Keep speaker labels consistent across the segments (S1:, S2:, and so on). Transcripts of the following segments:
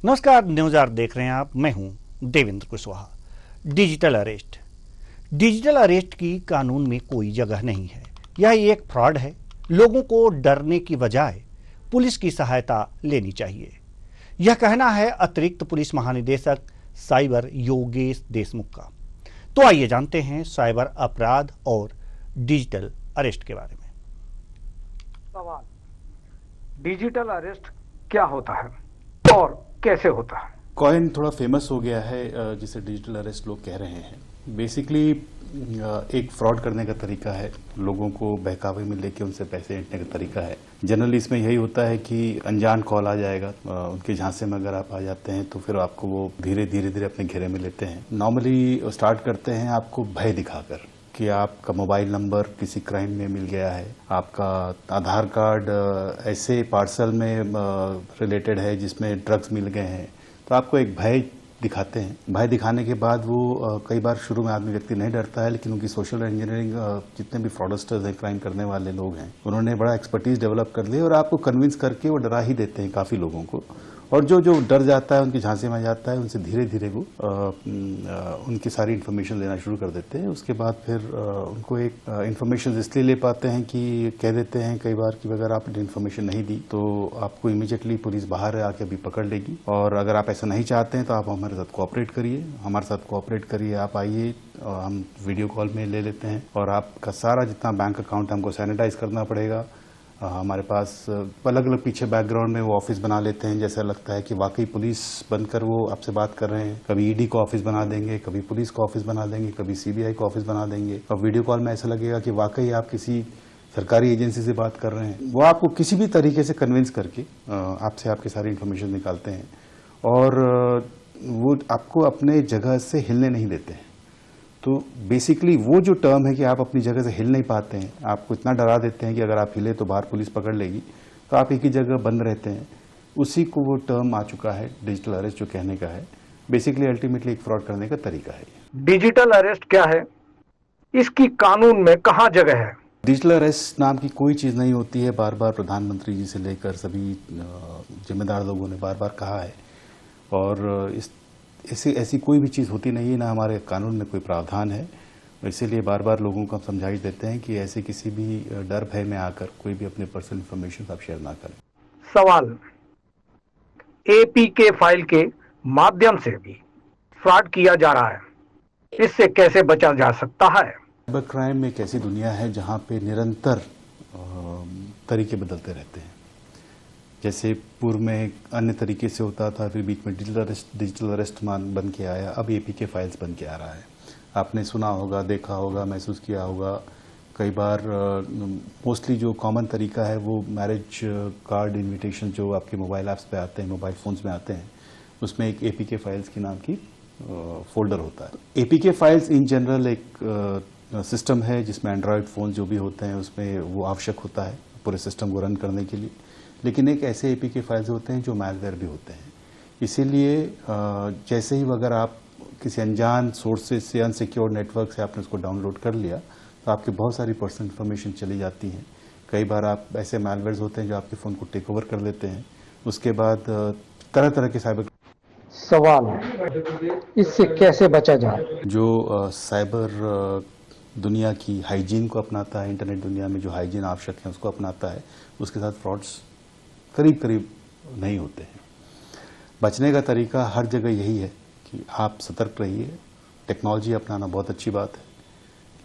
S1: नमस्कार, news our देख रहे हैं आप। मैं हूं देवेंद्र कुशवाहा। डिजिटल अरेस्ट की कानून में कोई जगह नहीं है। यह एक फ्रॉड है। लोगों को डरने की बजाय पुलिस की सहायता लेनी चाहिए। यह कहना है अतिरिक्त पुलिस महानिदेशक साइबर योगेश देशमुख का। तो आइए जानते हैं साइबर अपराध और डिजिटल अरेस्ट के बारे में।
S2: सवाल, डिजिटल अरेस्ट क्या होता है और कैसे होता है?
S3: कॉइन थोड़ा फेमस हो गया है जिसे डिजिटल अरेस्ट लोग कह रहे हैं। बेसिकली एक फ्रॉड करने का तरीका है, लोगों को बहकावे में लेके उनसे पैसे ऐंठने का तरीका है। जनरली इसमें यही होता है कि अनजान कॉल आ जाएगा, उनके झांसे में अगर आप आ जाते हैं तो फिर आपको वो धीरे धीरे अपने घेरे में लेते हैं। नॉर्मली स्टार्ट करते हैं आपको भय दिखाकर कि आपका मोबाइल नंबर किसी क्राइम में मिल गया है, आपका आधार कार्ड ऐसे पार्सल में रिलेटेड है जिसमें ड्रग्स मिल गए हैं, तो आपको एक भय दिखाते हैं। भय दिखाने के बाद वो कई बार शुरू में आदमी व्यक्ति नहीं डरता है, लेकिन उनकी सोशल इंजीनियरिंग जितने भी फ्रॉडस्टर्स हैं, क्राइम करने वाले लोग हैं, उन्होंने बड़ा एक्सपर्टीज डेवलप कर लिया और आपको कन्विंस करके वो डरा ही देते हैं काफ़ी लोगों को। और जो डर जाता है, उनकी झांसे में जाता है, उनसे धीरे धीरे वो उनकी सारी इन्फॉर्मेशन लेना शुरू कर देते हैं। उसके बाद फिर उनको एक इन्फॉर्मेशन इसलिए ले पाते हैं कि कह देते हैं कई बार कि अगर आपने इन्फॉर्मेशन नहीं दी तो आपको इमीडिएटली पुलिस बाहर आके अभी पकड़ लेगी, और अगर आप ऐसा नहीं चाहते हैं तो आप हमारे साथ कोऑपरेट करिए, आप आइए, हम वीडियो कॉल में ले लेते हैं और आपका सारा जितना बैंक अकाउंट हमको सैनिटाइज करना पड़ेगा। हमारे पास अलग अलग पीछे बैकग्राउंड में वो ऑफिस बना लेते हैं, जैसा लगता है कि वाकई पुलिस बनकर वो आपसे बात कर रहे हैं। कभी ईडी का ऑफिस बना देंगे, कभी पुलिस का ऑफिस बना देंगे, कभी सीबीआई का ऑफिस बना देंगे, और वीडियो कॉल में ऐसा लगेगा कि वाकई आप किसी सरकारी एजेंसी से बात कर रहे हैं। वो आपको किसी भी तरीके से कन्विंस करके आपसे आपकी सारी इन्फॉर्मेशन निकालते हैं और वो आपको अपने जगह से हिलने नहीं देते हैं। तो बेसिकली वो जो टर्म है कि आप अपनी जगह से हिल नहीं पाते हैं, आपको इतना डरा देते हैं कि अगर आप हिले तो बाहर पुलिस पकड़ लेगी, तो आप एक ही जगह बंद रहते हैं, उसी को वो टर्म आ चुका है डिजिटल अरेस्ट जो कहने का है। बेसिकली अल्टीमेटली एक फ्रॉड करने का तरीका है।
S2: डिजिटल अरेस्ट क्या है? इसकी कानून में कहाँ जगह है?
S3: डिजिटल अरेस्ट नाम की कोई चीज़ नहीं होती है। बार बार प्रधानमंत्री जी से लेकर सभी जिम्मेदार लोगों ने बार बार कहा है, और ऐसी कोई भी चीज़ होती नहीं है, ना हमारे कानून में कोई प्रावधान है। इसीलिए बार बार लोगों को हम समझाइश देते हैं कि ऐसे किसी भी डर भय में आकर कोई भी अपने पर्सनल इंफॉर्मेशन आप शेयर ना करें।
S2: सवाल, एपीके फाइल के माध्यम से भी फ्रॉड किया जा रहा है, इससे कैसे बचा जा सकता है?
S3: साइबर क्राइम एक ऐसी दुनिया है जहाँ पे निरंतर तरीके बदलते रहते हैं। जैसे पूर्व में अन्य तरीके से होता था, फिर बीच में डिजिटल अरेस्ट बन के आया, अब एपीके फाइल्स बन के आ रहा है। आपने सुना होगा, देखा होगा, महसूस किया होगा। कई बार मोस्टली जो कॉमन तरीका है वो मैरिज कार्ड इनविटेशन जो आपके मोबाइल ऐप्स पे आते हैं, मोबाइल फ़ोन्स में आते हैं, उसमें एक एपीके फाइल्स की नाम की फोल्डर होता है। एपीके फाइल्स इन जनरल एक सिस्टम है जिसमें एंड्रॉयड फ़ोन जो भी होते हैं उसमें वो आवश्यक होता है पूरे सिस्टम को रन करने के लिए। लेकिन एक ऐसे एपीके फाइल्स होते हैं जो मैलवेयर भी होते हैं। इसीलिए जैसे ही अगर आप किसी अनजान सोर्सेज से, अनसिक्योर्ड नेटवर्क से आपने उसको डाउनलोड कर लिया, तो आपकी बहुत सारी पर्सनल इन्फॉर्मेशन चली जाती हैं। कई बार आप ऐसे मैलवेयर्स होते हैं जो आपके फ़ोन को टेक ओवर कर लेते हैं। उसके बाद तरह तरह के साइबर
S2: सवाल, इससे कैसे बचा जाए?
S3: जो साइबर दुनिया की हाइजीन को अपनाता है, इंटरनेट दुनिया में जो हाइजीन आवश्यक है उसको अपनाता है, उसके साथ फ्रॉड्स करीब नहीं होते हैं। बचने का तरीका हर जगह यही है कि आप सतर्क रहिए। टेक्नोलॉजी अपनाना बहुत अच्छी बात है,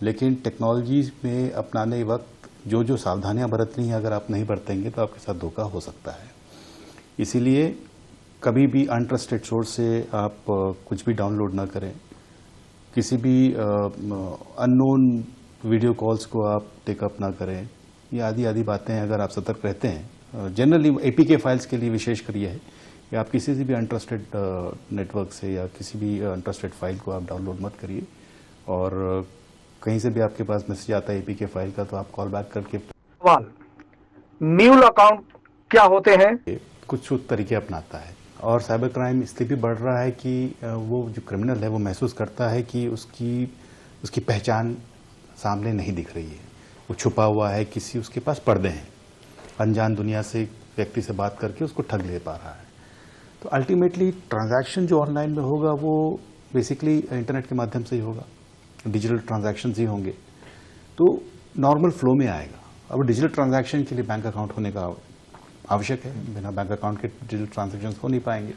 S3: लेकिन टेक्नोलॉजी में अपनाने वक्त जो सावधानियां बरतनी है, अगर आप नहीं बरतेंगे तो आपके साथ धोखा हो सकता है। इसीलिए कभी भी अनट्रस्टेड सोर्स से आप कुछ भी डाउनलोड ना करें। किसी भी अननोन वीडियो कॉल्स को आप टेकअप ना करें। ये आदि बातें अगर आप सतर्क रहते हैं, जनरली एपीके फाइल्स के लिए विशेषकर ये है कि आप किसी से भी अनट्रस्टेड नेटवर्क से या किसी भी अनट्रस्टेड फाइल को आप डाउनलोड मत करिए। और कहीं से भी आपके पास मैसेज आता है एपीके फाइल का, तो आप कॉल बैक करके।
S2: सवाल, म्यूल अकाउंट क्या होते हैं?
S3: कुछ तरीके अपनाता है, और साइबर क्राइम इसलिए भी बढ़ रहा है कि वो जो क्रिमिनल है वो महसूस करता है कि उसकी पहचान सामने नहीं दिख रही है, वो छुपा हुआ है, किसी उसके पास पर्दे हैं, अनजान दुनिया से व्यक्ति से बात करके उसको ठग ले पा रहा है। तो अल्टीमेटली ट्रांजैक्शन जो ऑनलाइन में होगा वो बेसिकली इंटरनेट के माध्यम से ही होगा, डिजिटल ट्रांजैक्शन ही होंगे, तो नॉर्मल फ्लो में आएगा। अब डिजिटल ट्रांजैक्शन के लिए बैंक अकाउंट होने का आवश्यक है, बिना बैंक अकाउंट के डिजिटल ट्रांजैक्शन हो नहीं पाएंगे।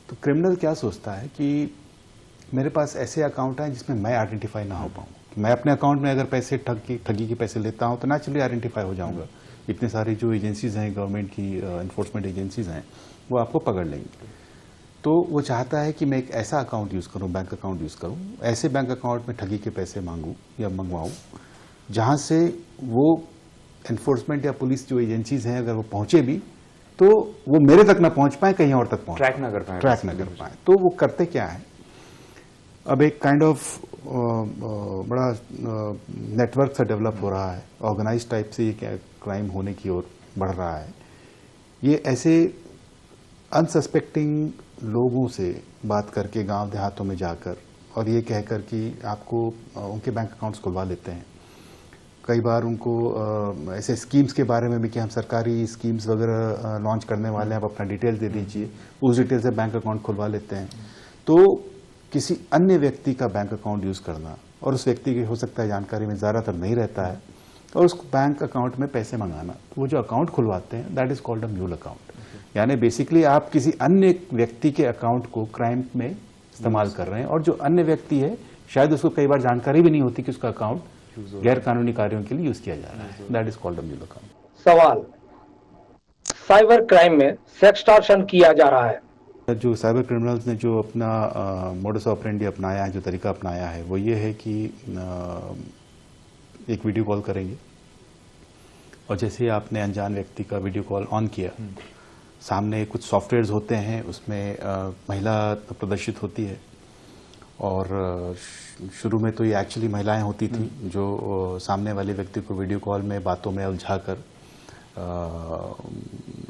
S3: तो क्रिमिनल क्या सोचता है कि मेरे पास ऐसे अकाउंट हैं जिसमें मैं आइडेंटिफाई ना हो पाऊँ। मैं अपने अकाउंट में अगर पैसे ठगी के पैसे लेता हूँ तो नेचुरली आइडेंटिफाई हो जाऊंगा। इतने सारी जो एजेंसीज हैं, गवर्नमेंट की इन्फोर्समेंट एजेंसीज हैं, वो आपको पकड़ लेंगी। तो वो चाहता है कि मैं एक ऐसा अकाउंट यूज़ करूँ, बैंक अकाउंट यूज़ करूँ, ऐसे बैंक अकाउंट में ठगी के पैसे मांगूँ या मंगवाऊँ जहाँ से वो एनफोर्समेंट या पुलिस जो एजेंसीज हैं अगर वो पहुंचे भी तो वो मेरे तक ना पहुंच पाए, कहीं और तक पहुंच
S4: ट्रैक ना कर पाए।
S3: तो वो करते क्या है, अब एक काइंड ऑफ बड़ा नेटवर्क सा डेवलप हो रहा है, ऑर्गेनाइज टाइप से ये क्राइम होने की ओर बढ़ रहा है। ये ऐसे अनसस्पेक्टिंग लोगों से बात करके गांव देहातों में जाकर और ये कहकर कि आपको उनके बैंक अकाउंट्स खुलवा लेते हैं। कई बार उनको ऐसे स्कीम्स के बारे में भी कि हम सरकारी स्कीम्स वगैरह लॉन्च करने वाले हैं, आप अपना डिटेल दे दीजिए, उस डिटेल से बैंक अकाउंट खुलवा लेते हैं। तो किसी अन्य व्यक्ति का बैंक अकाउंट यूज़ करना, और उस व्यक्ति की हो सकता है जानकारी में ज़्यादातर नहीं रहता है, और उस बैंक अकाउंट में पैसे मंगाना, तो वो जो अकाउंट खुलवाते हैं that is called a mule account. यानी बेसिकली आप किसी अन्य व्यक्ति के अकाउंट को क्राइम में इस्तेमाल कर रहे हैं, और जो अन्य व्यक्ति है शायद उसको कई बार जानकारी भी नहीं होती कि उसका अकाउंट गैर कानूनी कार्यों के लिए यूज किया जा रहा है। That is called a mule account.
S2: सवाल, साइबर क्राइम में सेक्सटॉर्शन किया जा रहा है।
S3: जो साइबर क्रिमिनल्स ने जो अपना मोडस ऑपरेंडी अपनाया है, जो तरीका अपनाया है, वो ये है कि एक वीडियो कॉल करेंगे और जैसे आपने अनजान व्यक्ति का वीडियो कॉल ऑन किया, सामने कुछ सॉफ्टवेयर्स होते हैं, उसमें महिला प्रदर्शित होती है, और शुरू में तो ये एक्चुअली महिलाएं होती थी जो सामने वाले व्यक्ति को वीडियो कॉल में बातों में उलझाकर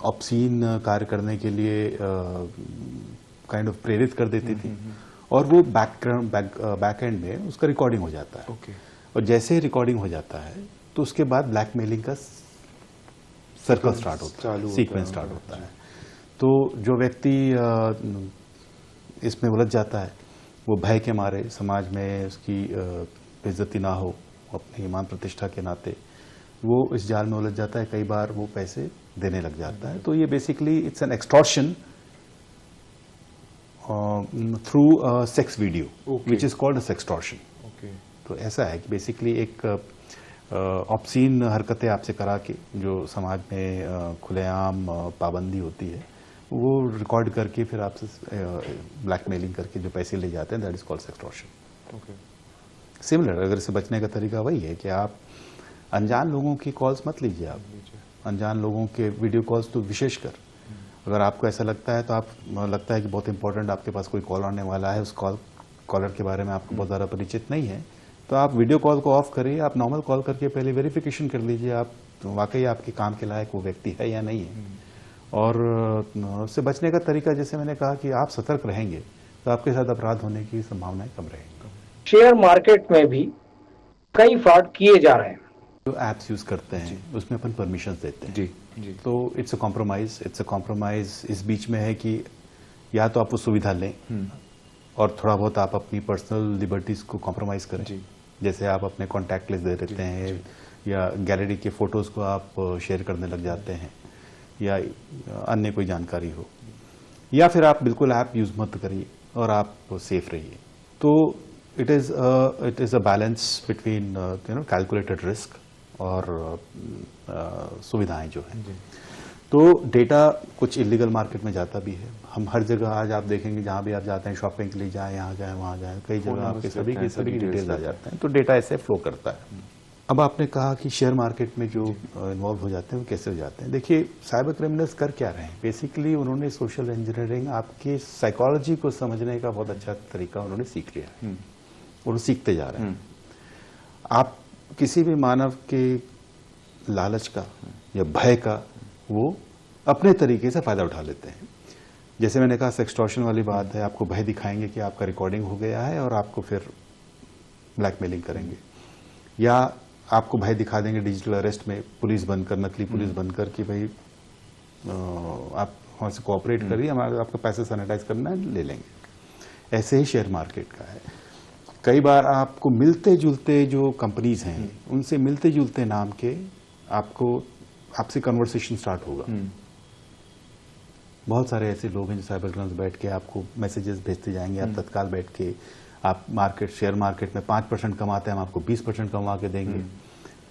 S3: ऑब्सीन कार्य करने के लिए काइंड ऑफ प्रेरित कर देती थी, और वो बैक एंड में उसका रिकॉर्डिंग हो जाता है। और जैसे ही रिकॉर्डिंग हो जाता है तो उसके बाद ब्लैकमेलिंग का सर्कल स्टार्ट होता है, सीक्वेंस स्टार्ट होता है। तो जो व्यक्ति इसमें उलझ जाता है, वो भय के मारे, समाज में उसकी बेइज्जती ना हो, अपनी ईमान प्रतिष्ठा के नाते वो इस जाल में उलझ जाता है। कई बार वो पैसे देने लग जाता है। तो ये basically it's an extortion through sex video, which is called sextortion. तो ऐसा है कि बेसिकली एक ऑब्सीन हरकतें आपसे करा के जो समाज में खुलेआम पाबंदी होती है, वो रिकॉर्ड करके फिर आपसे ब्लैकमेलिंग करके जो पैसे ले जाते हैं, that is called sextortion. Similar, अगर इससे बचने का तरीका वही है कि आप अनजान लोगों की कॉल्स मत लीजिए। आप अनजान लोगों के वीडियो कॉल्स तो विशेषकर, अगर आपको ऐसा लगता है तो आप लगता है कि बहुत इंपॉर्टेंट आपके पास कोई कॉल आने वाला है, उस कॉलर के बारे में आपको बहुत ज़्यादा परिचित नहीं है, तो आप वीडियो कॉल को ऑफ करिए। आप नॉर्मल कॉल करके पहले वेरिफिकेशन कर लीजिए आप वाकई आपके काम के लायक वो व्यक्ति है या नहीं है। और उससे बचने का तरीका, जैसे मैंने कहा कि आप सतर्क रहेंगे तो आपके साथ अपराध होने की संभावनाएं कम रहेंगी।
S2: शेयर मार्केट में भी कई फ्रॉड किए जा रहे हैं।
S3: जो एप्स यूज करते हैं उसमें अपन परमिशन देते हैं,
S4: जी।
S3: तो इट्स अ कॉम्प्रोमाइज इस बीच में है कि या तो आप वो सुविधा लें और थोड़ा बहुत आप अपनी पर्सनल लिबर्टीज को कॉम्प्रोमाइज करें। जैसे आप अपने कॉन्टैक्ट लिस्ट दे देते हैं, या गैलरी के फोटोज को आप शेयर करने लग जाते हैं, या अन्य कोई जानकारी हो, या फिर आप बिल्कुल ऐप यूज मत करिए और आप सेफ रहिए। तो it is a balance between calculated risk और सुविधाएं जो हैं। तो डेटा कुछ इलीगल मार्केट में जाता भी है। हम हर जगह आज आप देखेंगे, जहां भी आप जाते हैं शॉपिंग के लिए, जाए यहाँ जाए वहाँ जाए, कई जगह आपके सभी डिटेल्स आ जाते हैं। तो डेटा ऐसे फ्लो करता है। अब आपने कहा कि शेयर मार्केट में जो इन्वॉल्व हो जाते हैं वो कैसे हो जाते हैं। देखिए, साइबर क्रिमिनल्स कर क्या रहे हैं, बेसिकली उन्होंने सोशल इंजीनियरिंग, आपके साइकोलॉजी को समझने का बहुत अच्छा तरीका उन्होंने सीख लिया है, और सीखते जा रहे हैं। आप किसी भी मानव के लालच का या भय का वो अपने तरीके से फायदा उठा लेते हैं। जैसे मैंने कहा, सेक्सटॉर्शन वाली बात है, आपको भय दिखाएंगे कि आपका रिकॉर्डिंग हो गया है और आपको फिर ब्लैकमेलिंग करेंगे, या आपको भय दिखा देंगे डिजिटल अरेस्ट में, पुलिस बनकर, नकली पुलिस बनकर कि भाई आप हमसे कोऑपरेट करिए, हमारा आपका पैसे सैनिटाइज करना है, ले लेंगे। ऐसे ही शेयर मार्केट का है। कई बार आपको मिलते जुलते जो कंपनीज हैं उनसे मिलते जुलते नाम के आपसे कन्वर्सेशन स्टार्ट होगा। बहुत सारे ऐसे लोग हैं जो साइबर क्राइम बैठ के आपको मैसेजेस भेजते जाएंगे, आप तत्काल बैठ के आप शेयर मार्केट में 5% कमाते हैं, हम आपको 20% कमा के देंगे।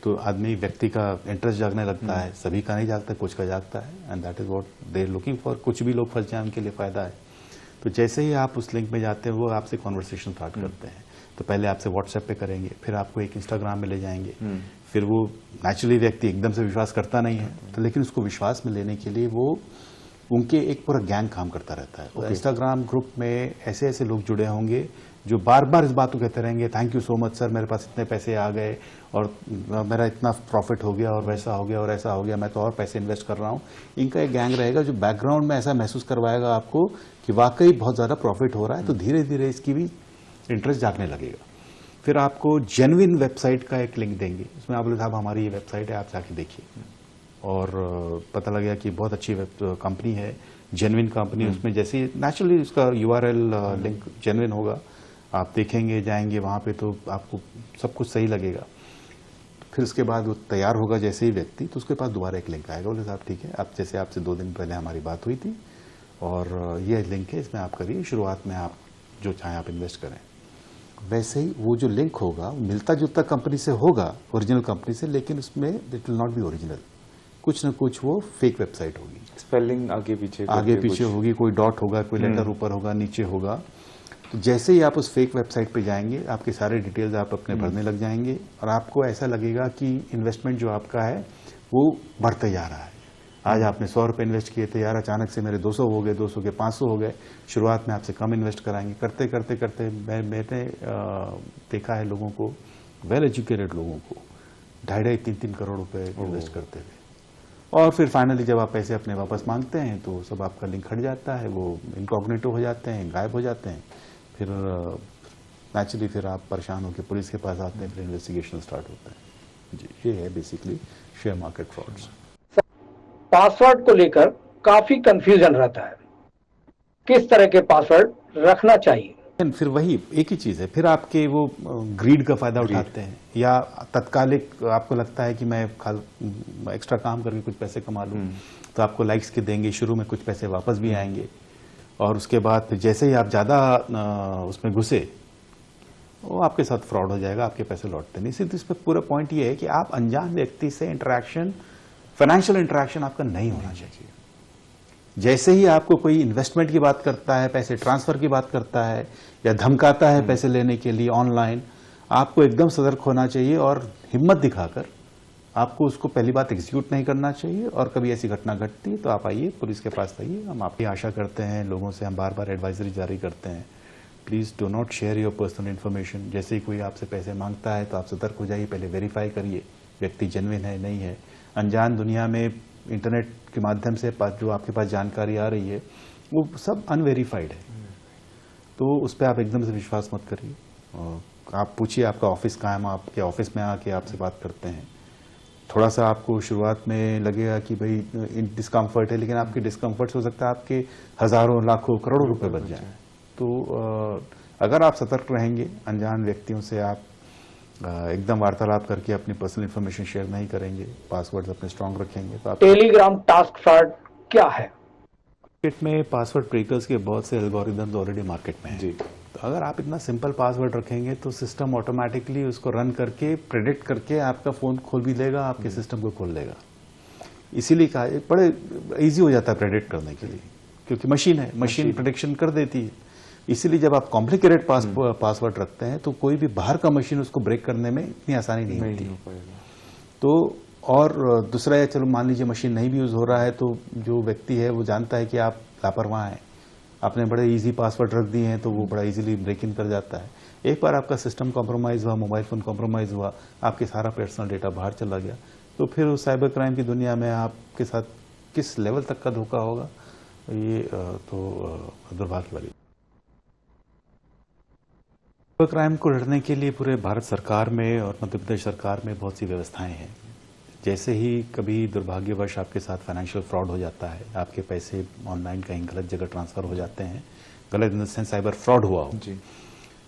S3: तो आदमी व्यक्ति का इंटरेस्ट जागने लगता है, सभी का नहीं जागता, कुछ का जागता है, and that is what they are looking for. कुछ भी लोग फंस जाए उनके लिए फायदा है। तो जैसे ही आप उस लिंक में जाते हैं वो आपसे कॉन्वर्सेशन स्टार्ट करते हैं। तो पहले आपसे व्हाट्सएप पे करेंगे, फिर आपको एक इंस्टाग्राम में ले जाएंगे, फिर वो नेचुरली व्यक्ति एकदम से विश्वास करता नहीं है, तो लेकिन उसको विश्वास में लेने के लिए वो उनके एक पूरा गैंग काम करता रहता है। तो इंस्टाग्राम ग्रुप में ऐसे ऐसे लोग जुड़े होंगे जो बार बार इस बात को कहते रहेंगे, thank you so much sir, मेरे पास इतने पैसे आ गए और मेरा इतना प्रॉफिट हो गया और वैसा हो गया और ऐसा हो गया, मैं तो और पैसे इन्वेस्ट कर रहा हूँ। इनका एक गैंग रहेगा जो बैकग्राउंड में ऐसा महसूस करवाएगा आपको कि वाकई बहुत ज़्यादा प्रॉफिट हो रहा है, तो धीरे धीरे इसकी भी इंटरेस्ट जागने लगेगा। फिर आपको जेन्युइन वेबसाइट का एक लिंक देंगे, उसमें आप बोले साहब हमारी ये वेबसाइट है, आप जाके देखिए, और पता लग गया कि बहुत अच्छी कंपनी है, जेन्युइन कंपनी। उसमें जैसे नेचुरली उसका URL लिंक जेन्युइन होगा, आप देखेंगे जाएंगे वहाँ पे तो आपको सब कुछ सही लगेगा। फिर उसके बाद वो तैयार होगा जैसे ही व्यक्ति, तो उसके पास दोबारा एक लिंक आएगा, बोले साहब ठीक है, आप जैसे आपसे 2 दिन पहले हमारी बात हुई थी और ये लिंक है, इसमें आप करिए, शुरुआत में आप जो चाहें आप इन्वेस्ट करें। वैसे ही वो जो लिंक होगा मिलता जुलता कंपनी से होगा, ओरिजिनल कंपनी से, लेकिन उसमें it will not be original, कुछ न कुछ वो फेक वेबसाइट होगी,
S4: स्पेलिंग आगे पीछे
S3: होगी, कोई डॉट होगा, कोई लेटर ऊपर होगा, नीचे होगा। तो जैसे ही आप उस फेक वेबसाइट पे जाएंगे, आपके सारे डिटेल्स आप अपने भरने लग जाएंगे और आपको ऐसा लगेगा कि इन्वेस्टमेंट जो आपका है वो बढ़ते जा रहा है। आज आपने 100 रुपये इन्वेस्ट किए थे, यार अचानक से मेरे 200 हो गए, 200 के 500 हो गए। शुरुआत में आपसे कम इन्वेस्ट कराएंगे, करते करते करते मैंने देखा है लोगों को, वेल एजुकेटेड लोगों को 2.5-3 करोड़ रुपए इन्वेस्ट करते हुए, और फिर फाइनली जब आप पैसे अपने वापस मांगते हैं तो सब आपका लिंक हट जाता है, वो इनकॉग्निटो हो जाते हैं, गायब हो जाते हैं। फिर नेचुरली फिर आप परेशान होकर पुलिस के पास आते हैं, फिर इन्वेस्टिगेशन स्टार्ट होता है। जी, ये है basically share market frauds.
S2: Password को लेकर काफी कंफ्यूजन रहता है, किस तरह के पासवर्ड रखना चाहिए?
S3: फिर वही एक ही चीज है, फिर आपके वो ग्रीड का फायदा उठाते हैं, या तत्कालिक आपको लगता है कि मैं एक्स्ट्रा काम करके कुछ पैसे कमा लूं, तो आपको लाइक्स के देंगे, शुरू में कुछ पैसे वापस भी आएंगे, और उसके बाद फिर जैसे ही आप ज्यादा उसमें घुसे वो आपके साथ फ्रॉड हो जाएगा, आपके पैसे लौटते नहीं। सिर्फ इस पर पूरा पॉइंट ये है कि आप अनजान व्यक्ति से इंटरेक्शन, फाइनेंशियल इंटरेक्शन आपका नहीं होना चाहिए। जैसे ही आपको कोई इन्वेस्टमेंट की बात करता है, पैसे ट्रांसफर की बात करता है या धमकाता है पैसे लेने के लिए ऑनलाइन, आपको एकदम सतर्क होना चाहिए और हिम्मत दिखाकर आपको उसको पहली बात एग्जीक्यूट नहीं करना चाहिए। और कभी ऐसी घटना घटती है तो आप आइए, पुलिस के पास आइए। हम आपकी आशा करते हैं, लोगों से हम बार बार एडवाइजरी जारी करते हैं, please do not share your personal information. जैसे ही कोई आपसे पैसे मांगता है तो आप सतर्क हो जाइए, पहले वेरीफाई करिए व्यक्ति जेन्युइन है नहीं है। अनजान दुनिया में इंटरनेट के माध्यम से जो आपके पास जानकारी आ रही है वो सब अनवेरीफाइड है, तो उस पर आप एकदम से विश्वास मत करिए। आप पूछिए आपका ऑफिस कहाँ है, हम आपके ऑफिस में आके आपसे बात करते हैं। थोड़ा सा आपको शुरुआत में लगेगा कि भाई डिस्कम्फर्ट है, लेकिन आपके डिस्कम्फर्ट हो सकता है आपके हजारों लाखों करोड़ों रुपए बच जाएं। तो अगर आप सतर्क रहेंगे, अनजान व्यक्तियों से आप एकदम वार्तालाप करके अपनी पर्सनल इन्फॉर्मेशन शेयर नहीं करेंगे, पासवर्ड अपने स्ट्रांग रखेंगे, तो आप
S2: टेलीग्राम टास्क फ्रॉड क्या है?
S3: मार्केट में पासवर्ड ब्रेकर्स के बहुत से एल्गोरिदम्स ऑलरेडी मार्केट में हैं। तो अगर आप इतना सिंपल पासवर्ड रखेंगे तो सिस्टम ऑटोमेटिकली उसको रन करके प्रेडिक्ट करके आपका फोन खोल भी लेगा, आपके सिस्टम को खोल लेगा। इसीलिए कहा बड़े इजी हो जाता है प्रेडिक्ट करने के लिए, क्योंकि मशीन है, मशीन प्रेडिक्शन कर देती है। इसीलिए जब आप कॉम्प्लिकेटेड पासवर्ड रखते हैं तो कोई भी बाहर का मशीन उसको ब्रेक करने में इतनी आसानी नहीं होती। तो और दूसरा है, चलो मान लीजिए मशीन नहीं भी यूज हो रहा है, तो जो व्यक्ति है वो जानता है कि आप लापरवाह हैं, आपने बड़े इजी पासवर्ड रख दिए हैं, तो वो बड़ा इजीली ब्रेक इन कर जाता है। एक बार आपका सिस्टम कॉम्प्रोमाइज हुआ, मोबाइल फोन कॉम्प्रोमाइज हुआ, आपके सारा पर्सनल डेटा बाहर चला गया, तो फिर उस साइबर क्राइम की दुनिया में आपके साथ किस लेवल तक का धोखा होगा, ये तो दुर्भाग्य वाली। साइबर क्राइम को लड़ने के लिए पूरे भारत सरकार में और मध्य प्रदेश सरकार में बहुत सी व्यवस्थाएं हैं। जैसे ही कभी दुर्भाग्यवश आपके साथ फाइनेंशियल फ्रॉड हो जाता है, आपके पैसे ऑनलाइन कहीं गलत जगह ट्रांसफ़र हो जाते हैं, गलत in the sense cyber fraud हुआ हो
S4: जी,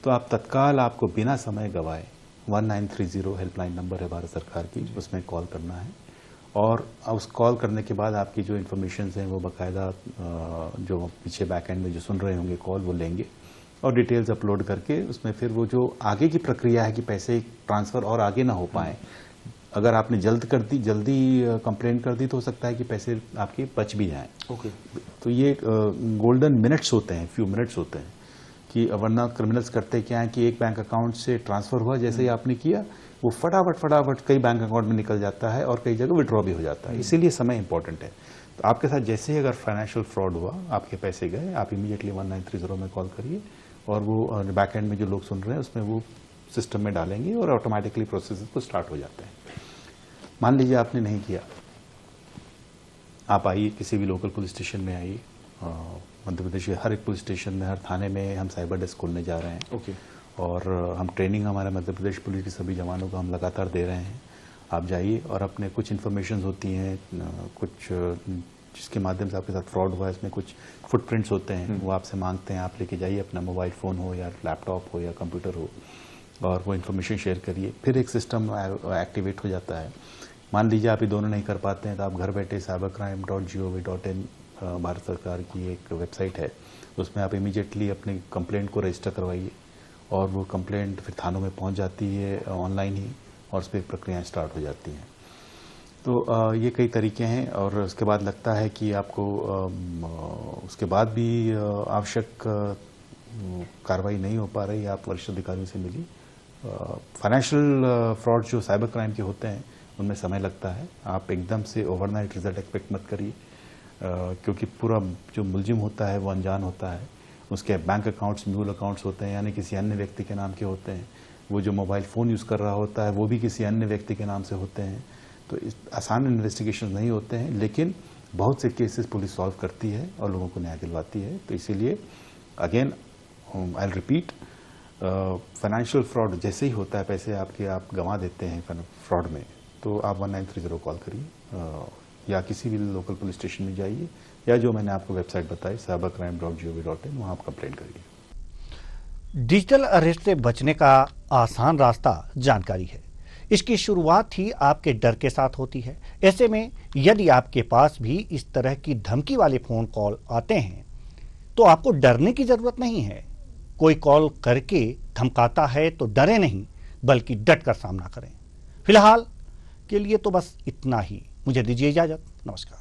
S3: तो आप तत्काल आपको बिना समय गवाए 1930 हेल्पलाइन नंबर है भारत सरकार की, उसमें कॉल करना है। और उस कॉल करने के बाद आपकी जो इन्फॉर्मेशन हैं वो बाकायदा जो पीछे बैकएंड में जो सुन रहे होंगे कॉल वो लेंगे और डिटेल्स अपलोड करके उसमें फिर वो जो आगे की प्रक्रिया है कि पैसे ट्रांसफ़र और आगे ना हो पाए, अगर आपने जल्दी कंप्लेन कर दी तो हो सकता है कि पैसे आपके बच भी जाएं।
S4: ओके।
S3: तो ये गोल्डन मिनट्स होते हैं, फ्यू मिनट्स होते हैं कि वरना क्रिमिनल्स करते क्या है कि एक बैंक अकाउंट से ट्रांसफ़र हुआ जैसे ही आपने किया वो फटाफट कई बैंक अकाउंट में निकल जाता है और कई जगह विड्रॉ भी हो जाता है। इसीलिए समय इंपॉर्टेंट है। तो आपके साथ जैसे ही अगर फाइनेंशियल फ्रॉड हुआ, आपके पैसे गए, आप इमीडिएटली 1930 में कॉल करिए और वो बैक एंड में जो लोग सुन रहे हैं उसमें वो सिस्टम में डालेंगे और ऑटोमेटिकली प्रोसेस को स्टार्ट हो जाते हैं। मान लीजिए आपने नहीं किया, आप आइए किसी भी लोकल पुलिस स्टेशन में आइए, मध्य प्रदेश के हर एक पुलिस स्टेशन में, हर थाने में हम साइबर डेस्क खोलने जा रहे हैं।
S4: ओके।
S3: और हम ट्रेनिंग हमारे मध्य प्रदेश पुलिस के सभी जवानों को हम लगातार दे रहे हैं। आप जाइए और अपने कुछ इन्फॉर्मेशन होती हैं, कुछ जिसके माध्यम से आपके साथ फ्रॉड हुआ है, इसमें कुछ फुटप्रिंट्स होते हैं, वो आपसे मांगते हैं, आप लेके जाइए, अपना मोबाइल फ़ोन हो या लैपटॉप हो या कंप्यूटर हो और वो इन्फॉर्मेशन शेयर करिए। फिर एक सिस्टम एक्टिवेट हो जाता है। मान लीजिए आप ये दोनों नहीं कर पाते हैं तो आप घर बैठे cybercrime.gov.in भारत सरकार की एक वेबसाइट है, उसमें आप इमीडिएटली अपनी कंप्लेंट को रजिस्टर करवाइए और वो कंप्लेंट फिर थानों में पहुंच जाती है ऑनलाइन ही और उस पर प्रक्रियाएँ स्टार्ट हो जाती हैं। तो ये कई तरीके हैं और उसके बाद लगता है कि आपको उसके बाद भी आवश्यक कार्रवाई नहीं हो पा रही, आप वरिष्ठ अधिकारियों से मिली। फाइनेंशियल फ्रॉड जो साइबर क्राइम के होते हैं उनमें समय लगता है, आप एकदम से ओवरनाइट रिजल्ट एक्सपेक्ट मत करिए, क्योंकि पूरा जो मुलजिम होता है वो अनजान होता है, उसके बैंक अकाउंट्स म्यूल अकाउंट्स होते हैं यानी किसी अन्य व्यक्ति के नाम के होते हैं, वो जो मोबाइल फ़ोन यूज़ कर रहा होता है वो भी किसी अन्य व्यक्ति के नाम से होते हैं। तो आसान इन्वेस्टिगेशन नहीं होते हैं, लेकिन बहुत से केसेस पुलिस सॉल्व करती है और लोगों को न्याय दिलवाती है। तो इसीलिए again I will repeat, financial fraud जैसे ही होता है, पैसे आपके आप गंवा देते हैं फ्रॉड में, तो आप 1930 कॉल करिए या किसी भी लोकल पुलिस स्टेशन में जाइए या जो मैंने आपको वेबसाइट बताई cybercrime.gov.in, वहाँ आप कंप्लेंट करिए।
S1: डिजिटल अरेस्ट से बचने का आसान रास्ता जानकारी है। इसकी शुरुआत ही आपके डर के साथ होती है। ऐसे में यदि आपके पास भी इस तरह की धमकी वाले फोन कॉल आते हैं तो आपको डरने की जरूरत नहीं है। कोई कॉल करके धमकाता है तो डरे नहीं, बल्कि डट कर सामना करें। फिलहाल के लिए तो बस इतना ही। मुझे दीजिए इजाजत। नमस्कार।